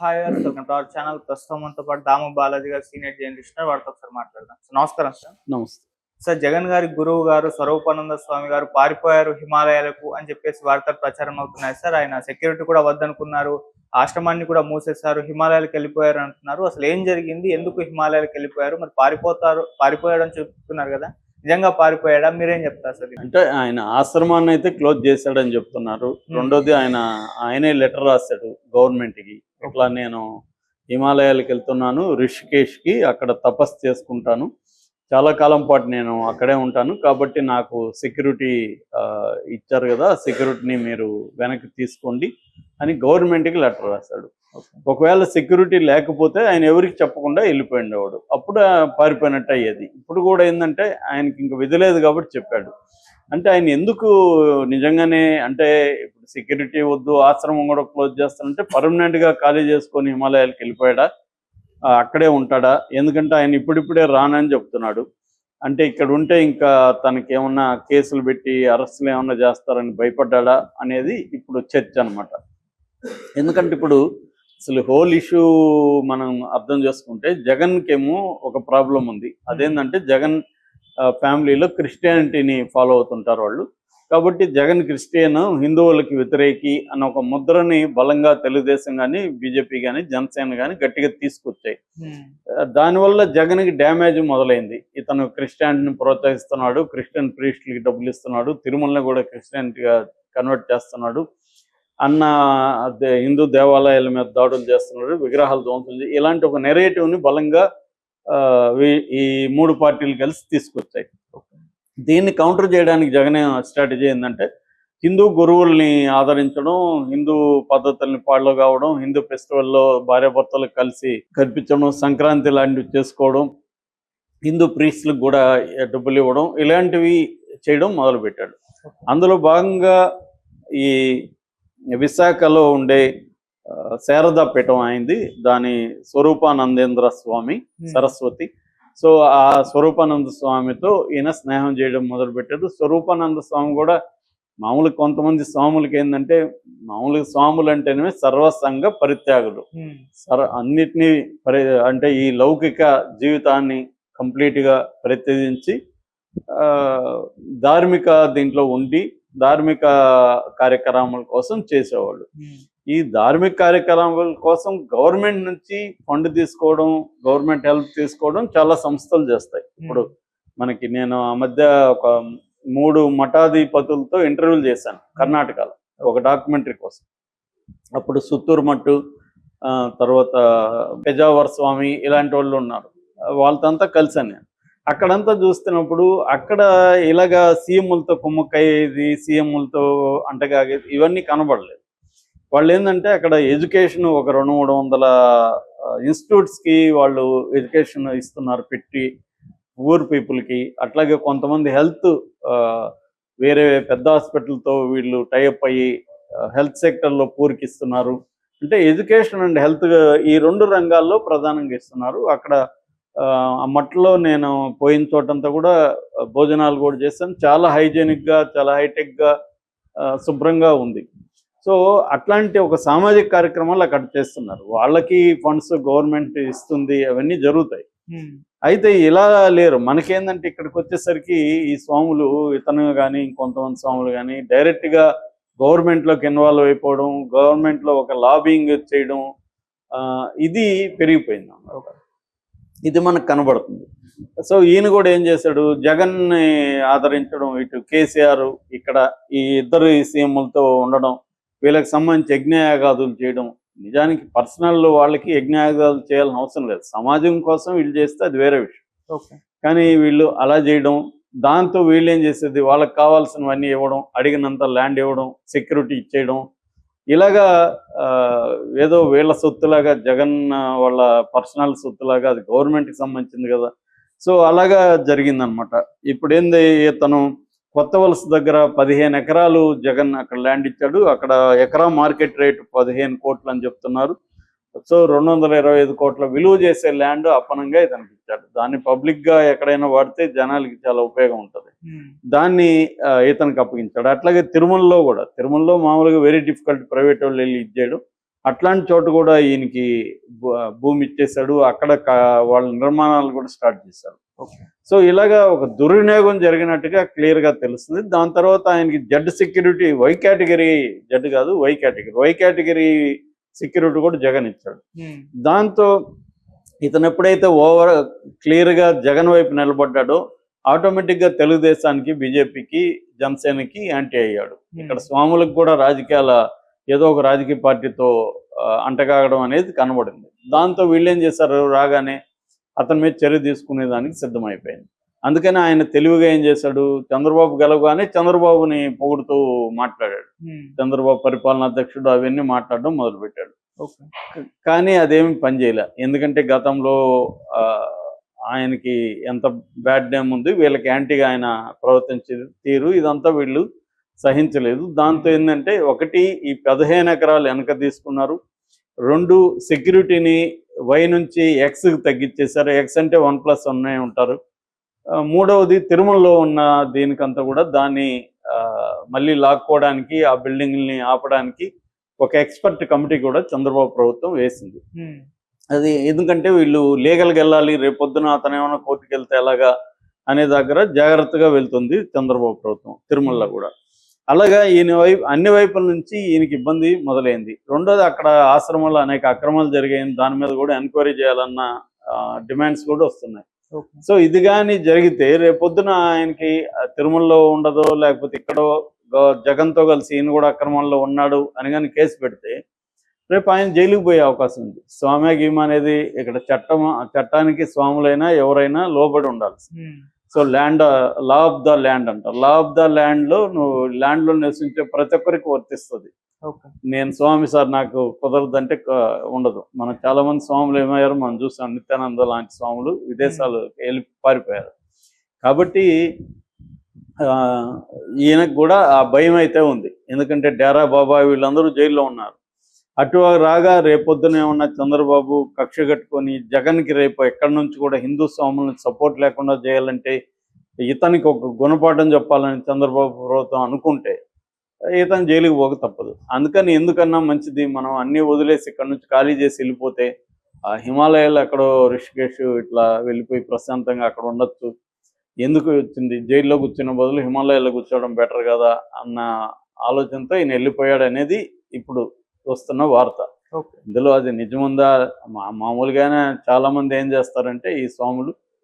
Hi గారు, welcome to our channel. ప్రస్తుతం మనతో పాటు దాము బాలాజీ గారు, సీనియర్ జర్నలిస్ట్, వారితో ఒకసారి మాట్లాడదాం. సో నమస్కారం సార్. నమస్తే. సార్, జగన్ గారి గురువు గారు స్వరూపానంద స్వామి గారు పారిపోయారు హిమాలయాలకు అని చెప్పేసి వార్తలు ప్రచారం అవుతున్నాయి సార్. ఆయన సెక్యూరిటీ కూడా వద్దనుకున్నారు, ఆశ్రమాన్ని కూడా మూసేశారు, హిమాలయాలకు వెళ్ళిపోయారు అంటున్నారు. అసలు ఏం జరిగింది, ఎందుకు హిమాలయాలకు వెళ్ళిపోయారు, మరి పారిపోయాడు అని చెప్తున్నారు కదా, నిజంగా పారిపోయాడా? మీరేం చెప్తారు సార్? అంటే ఆయన ఆశ్రమాన్ని అయితే క్లోజ్ చేశాడని చెప్తున్నారు. రెండోది ఆయనే లెటర్ రాశాడు గవర్నమెంట్కి, ఇట్లా నేను హిమాలయాలకు వెళ్తున్నాను, రిషికేష్కి, అక్కడ తపస్సు చేసుకుంటాను, చాలా కాలం పాటు నేను అక్కడే ఉంటాను, కాబట్టి నాకు సెక్యూరిటీ ఇచ్చారు కదా, సెక్యూరిటీని మీరు వెనక్కి తీసుకోండి అని గవర్నమెంట్కి లెటర్ రాశాడు. ఒకవేళ సెక్యూరిటీ లేకపోతే ఆయన ఎవరికి చెప్పకుండా వెళ్ళిపోయిండేవాడు, అప్పుడు పారిపోయినట్టు అయ్యేది. ఇప్పుడు కూడా ఏంటంటే ఆయనకి ఇంక విధి లేదు కాబట్టి చెప్పాడు. అంటే ఆయన ఎందుకు నిజంగానే అంటే ఇప్పుడు సెక్యూరిటీ వద్దు, ఆశ్రమం కూడా క్లోజ్ చేస్తానంటే పర్మనెంట్గా ఖాళీ చేసుకొని హిమాలయాలకు వెళ్ళిపోయాడా, అక్కడే ఉంటాడా? ఎందుకంటే ఆయన ఇప్పుడిప్పుడే రానని చెప్తున్నాడు. అంటే ఇక్కడ ఉంటే ఇంకా తనకి ఏమన్నా కేసులు పెట్టి అరెస్టులు ఏమన్నా చేస్తారని భయపడ్డా అనేది ఇప్పుడు చర్చ అనమాట. ఎందుకంటే ఇప్పుడు అసలు హోల్ ఇష్యూ మనం అర్థం చేసుకుంటే జగన్కేమో ఒక ప్రాబ్లం ఉంది. అదేంటంటే జగన్ ఫ్యామిలీలో క్రిస్టియానిటీని ఫాలో అవుతుంటారు వాళ్ళు. కాబట్టి జగన్ క్రిస్టియన్, హిందువులకి వ్యతిరేకి అన్న ఒక ముద్రని బలంగా తెలుగుదేశం కానీ, బీజేపీ కానీ, జనసేన కానీ గట్టిగా తీసుకొచ్చాయి. దానివల్ల జగన్కి డ్యామేజ్ మొదలైంది. ఇతను క్రిస్టియానిటీని ప్రోత్సహిస్తున్నాడు, క్రిస్టియన్ ప్రీస్టులకి డబ్బులు ఇస్తున్నాడు, తిరుమలని కూడా క్రిస్టియానిటీగా కన్వర్ట్ చేస్తున్నాడు, హిందూ దేవాలయాల మీద దాడులు చేస్తున్నాడు, విగ్రహాలు ధ్వంసం, ఇలాంటి ఒక నెరేటివ్ని బలంగా ఈ మూడు పార్టీలు కలిసి తీసుకొచ్చాయి. దీన్ని కౌంటర్ చేయడానికి జగన్ స్ట్రాటజీ ఏంటంటే హిందూ గురువుల్ని ఆదరించడం, హిందూ పద్ధతుల్ని ఫాలో కావడం, హిందూ ఫెస్టివల్లో భార్యాభర్తలు కలిసి కల్పించడం, సంక్రాంతి లాంటివి చేసుకోవడం, హిందూ ప్రీస్టులకు కూడా డబ్బులు ఇవ్వడం, ఇలాంటివి చేయడం మొదలుపెట్టాడు. అందులో భాగంగా ఈ విశాఖలో ఉండే శారదా పీఠం అయింది, దాని స్వరూపానందేంద్ర స్వామి సరస్వతి. సో ఆ స్వరూపానంద స్వామితో ఈయన స్నేహం చేయడం మొదలుపెట్టాడు. స్వరూపానంద స్వామి కూడా మామూలు కొంతమంది స్వాములకి ఏంటంటే, మామూలుగా స్వాములు అంటేనే సర్వసంగ పరిత్యాగులు, అన్నిటినీ అంటే ఈ లౌకిక జీవితాన్ని కంప్లీట్గా పరిత్యజించి ధార్మిక దీంట్లో ఉండి ధార్మిక కార్యక్రమాల కోసం చేసేవాళ్ళు. ఈ ధార్మిక కార్యక్రమాల కోసం గవర్నమెంట్ నుంచి ఫండ్ తీసుకోవడం, గవర్నమెంట్ హెల్ప్ తీసుకోవడం చాలా సంస్థలు చేస్తాయి. ఇప్పుడు మనకి నేను ఆ మధ్య ఒక 3 మఠాధిపతులతో ఇంటర్వ్యూలు చేశాను కర్ణాటకలో ఒక డాక్యుమెంటరీ కోసం. అప్పుడు సుత్తూరు మట్టు, తర్వాత పెజావర్ స్వామి, ఇలాంటి వాళ్ళు ఉన్నారు. వాళ్ళతో కలిసాను నేను. అక్కడంతా చూస్తున్నప్పుడు అక్కడ ఇలాగా సీఎంలతో కుమ్మక్కయ్యేది, సీఎంలతో అంటగాగేది, ఇవన్నీ కనబడలేదు. వాళ్ళు ఏంటంటే అక్కడ ఎడ్యుకేషన్ ఒక 200-300 ఇన్స్టిట్యూట్స్కి వాళ్ళు ఎడ్యుకేషన్ ఇస్తున్నారు పెట్టి పూర్ పీపుల్కి. అట్లాగే కొంతమంది హెల్త్ వేరే పెద్ద హాస్పిటల్తో వీళ్ళు టైఅప్ అయ్యి హెల్త్ సెక్టర్లో పూర్కి ఇస్తున్నారు. అంటే ఎడ్యుకేషన్ అండ్ హెల్త్ ఈ 2 రంగాల్లో ప్రధానంగా ఇస్తున్నారు. అక్కడ ఆ మట్లో నేను పోయిన చోటంతా కూడా భోజనాలు కూడా చేశాను. చాలా హైజీనిక్గా, చాలా హైటెక్గా, శుభ్రంగా ఉంది. సో అట్లాంటి ఒక సామాజిక కార్యక్రమాలు అక్కడ చేస్తున్నారు. వాళ్ళకి ఫండ్స్ గవర్నమెంట్ ఇస్తుంది, అవన్నీ జరుగుతాయి. అయితే ఇలా లేరు. మనకేందంటే ఇక్కడికి వచ్చేసరికి ఈ స్వాములు, ఇతను కానీ ఇంకొంతమంది స్వాములు కానీ డైరెక్ట్గా గవర్నమెంట్లోకి ఇన్వాల్వ్ అయిపోవడం, గవర్నమెంట్లో ఒక లాబింగ్ చేయడం, ఇది పెరిగిపోయింది. ఇది మనకు కనబడుతుంది. సో ఈయన కూడా ఏం చేశాడు, జగన్ని ఆదరించడం, ఇటు కేసీఆర్ ఇక్కడ ఈ ఇద్దరు సీఎంలతో ఉండడం, వీళ్ళకి సంబంధించి యజ్ఞయాగాదులు చేయడం. నిజానికి పర్సనల్ వాళ్ళకి యజ్ఞయాగాదులు చేయాల్సిన అవసరం లేదు, సమాజం కోసం వీళ్ళు చేస్తే అది వేరే విషయం. కానీ వీళ్ళు అలా చేయడం, దాంతో వీళ్ళు ఏం చేసేది, వాళ్ళకి కావాల్సినవన్నీ ఇవ్వడం, అడిగినంత ల్యాండ్ ఇవ్వడం, సెక్యూరిటీ ఇచ్చేయడం, ఇలాగా ఏదో వీళ్ళ సొత్తులాగా, జగన్ వాళ్ళ పర్సనల్ సొత్తులాగా, అది గవర్నమెంట్కి సంబంధించింది కదా. సో అలాగా జరిగిందనమాట. ఇప్పుడు ఏంది, తను కొత్త వలస దగ్గర 15 ఎకరాలు జగన్ అక్కడ ల్యాండ్ ఇచ్చాడు. అక్కడ ఎకరా మార్కెట్ రేటు 15 కోట్లు అని చెప్తున్నారు. సో 225 కోట్ల విలువ చేసే ల్యాండ్ అప్పనంగా ఇతనికి ఇచ్చాడు. దాన్ని పబ్లిక్గా ఎక్కడైనా వాడితే జనాలకి చాలా ఉపయోగం ఉంటుంది, దాన్ని ఇతనికి అప్పగించాడు. అట్లాగే తిరుమలలో కూడా, తిరుమలలో మామూలుగా వెరీ డిఫికల్ట్, ప్రైవేట్ వాళ్ళు వెళ్ళి ఇచ్చేయడం, అట్లాంటి చోట కూడా ఈయనకి భూమి ఇచ్చేసాడు. అక్కడ వాళ్ళ నిర్మాణాలు కూడా స్టార్ట్ చేశారు. సో ఇలాగా ఒక దుర్వినియోగం జరిగినట్టుగా క్లియర్ గా తెలుస్తుంది. దాని తర్వాత ఆయనకి Z security why category, Z కాదు వై కేటగిరీ సెక్యూరిటీ కూడా జగన్ ఇచ్చాడు. దాంతో ఇతను ఎప్పుడైతే క్లియర్ గా జగన్ వైపు నిలబడ్డాడో ఆటోమేటిక్ గా తెలుగుదేశానికి, బీజేపీకి, జనసేనకి యాంటీ అయ్యాడు. ఇక్కడ స్వాములకు కూడా ఏదో ఒక రాజకీయ పార్టీతో అంటగాగడం అనేది కనబడింది. దాంతో వీళ్ళేం చేశారు, రాగానే అతని మీద చర్య తీసుకునేదానికి సిద్ధమైపోయింది. అందుకని ఆయన తెలివిగా ఏం చేశాడు, చంద్రబాబు గెలవగానే చంద్రబాబుని పొగుడుతూ మాట్లాడాడు. చంద్రబాబు పరిపాలనా అధ్యక్షుడు అవన్నీ మాట్లాడడం మొదలుపెట్టాడు. కానీ అదేమి పనిచేయలే. ఎందుకంటే గతంలో ఆయనకి ఎంత బ్యాడ్ నేమ్ ఉంది, వీళ్ళకి యాంటీగా ఆయన ప్రవర్తించే తీరు ఇదంతా వీళ్ళు సహించలేదు. దాంతో ఏంటంటే, ఒకటి ఈ 15 ఎకరాలు వెనక తీసుకున్నారు, 2 సెక్యూరిటీని వై నుంచి ఎక్స్కి తగ్గించేశారు. ఎక్స్ అంటే 1+1 ఉంటారు. మూడవది తిరుమలలో ఉన్న దీనికంతా కూడా దాన్ని మళ్ళీ లాక్కోవడానికి, ఆ బిల్డింగ్ని ఆపడానికి ఒక ఎక్స్పర్ట్ కమిటీ కూడా చంద్రబాబు ప్రభుత్వం వేసింది. అది ఎందుకంటే వీళ్ళు లీగల్గా వెళ్ళాలి, రేపొద్దున అతను ఏమైనా కోర్టుకు వెళ్తే ఎలాగా అనే దగ్గర జాగ్రత్తగా వెళ్తుంది చంద్రబాబు ప్రభుత్వం తిరుమలలో కూడా. అలాగా అన్ని వైపుల నుంచి ఈయనకి ఇబ్బంది మొదలైంది. రెండోది, అక్కడ ఆశ్రమంలో అనేక అక్రమాలు జరిగాయని దాని మీద కూడా ఎంక్వైరీ చేయాలన్న డిమాండ్స్ కూడా వస్తున్నాయి. సో ఇది కానీ జరిగితే రేపొద్దున ఆయనకి తిరుమలలో ఉండదో, లేకపోతే ఇక్కడో జగన్తో కలిసి ఈయన కూడా అక్రమంలో ఉన్నాడు అని కానీ కేసు పెడితే రేపు ఆయన జైలుకి పోయే అవకాశం ఉంది. స్వామ్య గీమ అనేది ఇక్కడ చట్టానికి స్వాములైనా ఎవరైనా లోబడి ఉండాలి. So law of the land అంటారు. లా ఆఫ్ ద ల్యాండ్లో నువ్వు ల్యాండ్లో నివసించే ప్రతి ఒక్కరికి వర్తిస్తుంది. నేను స్వామి సార్ నాకు కుదరదంటే ఉండదు. మనం చాలా మంది స్వాములు ఏమయ్యారు మనం చూసాం. నిత్యానంద లాంటి స్వాములు విదేశాలు వెళ్ళి పారిపోయారు. కాబట్టి ఈయనకు కూడా ఆ భయం అయితే ఉంది. ఎందుకంటే డేరా బాబా వీళ్ళందరూ జైల్లో ఉన్నారు. అటు రాగా రేపొద్దున ఏమన్నా చంద్రబాబు కక్ష కట్టుకొని జగన్కి రేపు ఎక్కడి నుంచి కూడా హిందూ స్వాములను సపోర్ట్ లేకుండా చేయాలంటే, ఇతనికి ఒక గుణపాఠం చెప్పాలని చంద్రబాబు ప్రభుత్వం అనుకుంటే ఇతను జైలుకి పోక తప్పదు. అందుకని ఎందుకన్నా మంచిది మనం అన్నీ వదిలేసి ఇక్కడ నుంచి ఖాళీ చేసి వెళ్ళిపోతే, ఆ హిమాలయాలు ఎక్కడో రిషికేష్ ఇట్లా వెళ్ళిపోయి ప్రశాంతంగా అక్కడ ఉండొచ్చు. ఎందుకు వచ్చింది జైల్లో కూర్చున్న బదులు హిమాలయాల్లో కూర్చోవడం బెటర్ కదా అన్న ఆలోచనతో ఈయన వెళ్ళిపోయాడు అనేది ఇప్పుడు వస్తున్న వార్త. ఇందులో అది నిజముందా? మామూలుగానే చాలా మంది ఏం చేస్తారంటే, ఈ స్వాములు